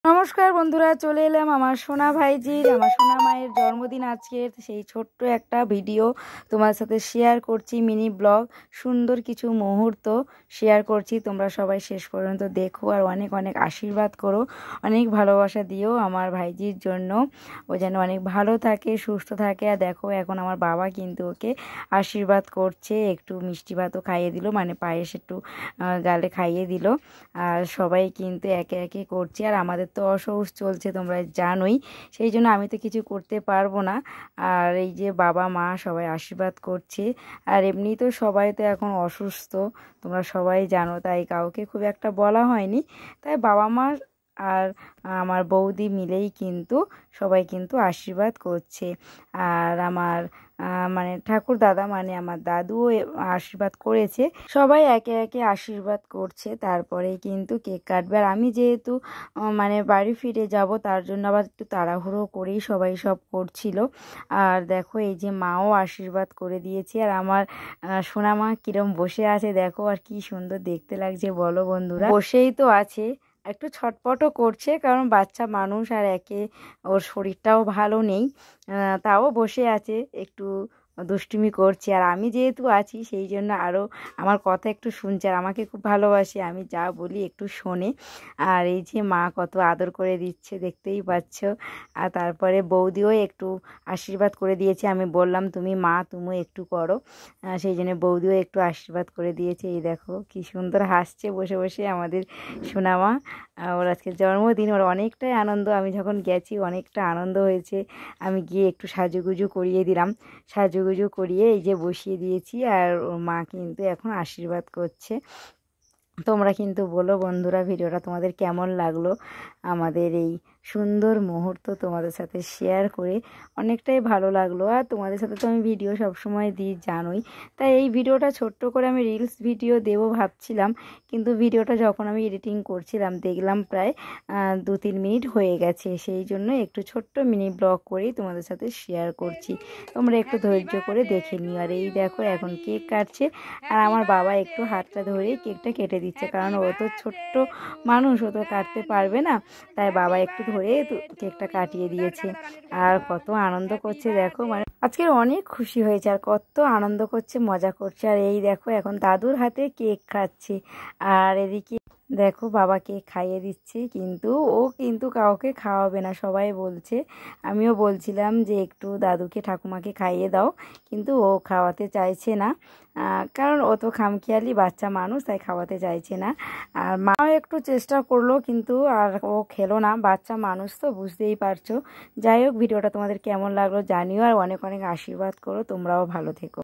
নমস্কার বন্ধুরা, চলে এলাম আমার সোনা ভাইজির, আমার সোনা মায়ের জন্মদিন আজকের। সেই ছোট্ট একটা ভিডিও তোমার সাথে শেয়ার করছি, মিনি ব্লগ। সুন্দর কিছু মুহূর্ত শেয়ার করছি, তোমরা সবাই শেষ পর্যন্ত দেখো আর অনেক অনেক আশীর্বাদ করো, অনেক ভালোবাসা দিও আমার ভাইজির জন্য। ও যেন অনেক ভালো থাকে, সুস্থ থাকে। আর দেখো এখন আমার বাবা কিন্তু ওকে আশীর্বাদ করছে, একটু মিষ্টি ভাতও খাইয়ে দিল, মানে পায়েস একটু গালে খাইয়ে দিল। আর সবাই কিন্তু একে একে করছে। আর আমাদের তো অসুখ চলছে, তোমরা জানোই, সেই জন্য আমি তো কিছু করতে পারবো না। আর এই যে বাবা মা সবাই আশীর্বাদ করছে। আর এমনি তো সবাই তো এখন অসুস্থ, তোমরা সবাই জানো, তাই কাউকে খুব একটা বলা হয়নি। তাই বাবা মা আর আমার বৌদি মিলেই কিন্তু সবাই কিন্তু আশীর্বাদ করছে। আর আমার মানে ঠাকুর দাদা, মানে আমার দাদুও আশীর্বাদ করেছে। সবাই একে একে আশীর্বাদ করছে, তারপরে কিন্তু কেক কাটবে। আর আমি যেহেতু মানে বাড়ি ফিরে যাব, তার জন্য আবার একটু তাড়াহুড়ো করেই সবাই সব করছিল। আর দেখো এই যে মাও আশীর্বাদ করে দিয়েছে। আর আমার সোনা মা কিরম বসে আছে দেখো, আর কি সুন্দর দেখতে লাগছে বলো বন্ধুরা। বসেই তো আছে, একটু ছটপটও করছে, কারণ বাচ্চা মানুষ, আর ওর শরীরটাও ভালো নেই, তাও বসে আছে, একটু দুষ্টুমি করছে। আর আমি যেহেতু আছি সেই জন্য আরও আমার কথা একটু শুনছে, আর আমাকে খুব ভালোবাসে, আমি যা বলি একটু শোনে। আর এই যে মা কত আদর করে দিচ্ছে, দেখতেই পাচ্ছ। আর তারপরে বৌদিও একটু আশীর্বাদ করে দিয়েছে, আমি বললাম তুমি মা, তুমিও একটু করো, সেই জন্য বৌদিও একটু আশীর্বাদ করে দিয়েছে। এই দেখো কি সুন্দর হাসছে বসে বসে আমাদের সোনামা। ওর আজকে জন্মদিন, ওর অনেকটাই আনন্দ। আমি যখন গেছি অনেকটা আনন্দ হয়েছে। আমি গিয়ে একটু সাজুগুজু করিয়ে দিলাম, সাজুগুজু করিয়ে এই যে বসিয়ে দিয়েছি। আর ওর মা কিন্তু এখন আশীর্বাদ করছে। তোমরা কিন্তু বলো বন্ধুরা, ভিডিওটা তোমাদের কেমন লাগলো। আমাদের এই সুন্দর মুহূর্ত তোমাদের সাথে শেয়ার করে অনেকটাই ভালো লাগলো। আর তোমাদের সাথে তো আমি ভিডিও সবসময় দিই, জানোই। তাই এই ভিডিওটা ছোট্ট করে আমি রিলস ভিডিও দেবো ভাবছিলাম, কিন্তু ভিডিওটা যখন আমি এডিটিং করছিলাম দেখলাম প্রায় 2-3 মিনিট হয়ে গেছে। সেই জন্য একটু ছোট্ট মিনি ব্লগ করেই তোমাদের সাথে শেয়ার করছি, তোমরা একটু ধৈর্য করে দেখে নিও। আর এই দেখো এখন কেক কাটছে, আর আমার বাবা একটু হাতটা ধরেই কেকটা কেটে দিচ্ছে, কারণ ও তো ছোট্ট মানুষ, ও তো কাটতে পারবে না, তাই বাবা একটু ধরে কেকটা কাটিয়ে দিয়েছে। আর কত আনন্দ করছে দেখো, মানে আজকে অনেক খুশি হয়েছে, আর কত আনন্দ করছে, মজা করছে। আর এই দেখো এখন দাদুর হাতে কেক খাচ্ছে, আর এদিকে দেখো বাবাকে খাইয়ে দিচ্ছি, কিন্তু ও কিন্তু কাউকে খাওয়াবে না সবাই বলছে। আমিও বলছিলাম যে একটু দাদুকে ঠাকুমাকে খাইয়ে দাও, কিন্তু ও খাওয়াতে চাইছে না, কারণ ও তো খামখেয়ালি বাচ্চা মানুষ, তাই খাওয়াতে চাইছে না। আর মাও একটু চেষ্টা করলো, কিন্তু আর ও খেলো না, বাচ্চা মানুষ তো বুঝতেই পারছো। যাই হোক, ভিডিওটা তোমাদের কেমন লাগলো জানিও, আর অনেক অনেক আশীর্বাদ করো, তোমরাও ভালো থেকো।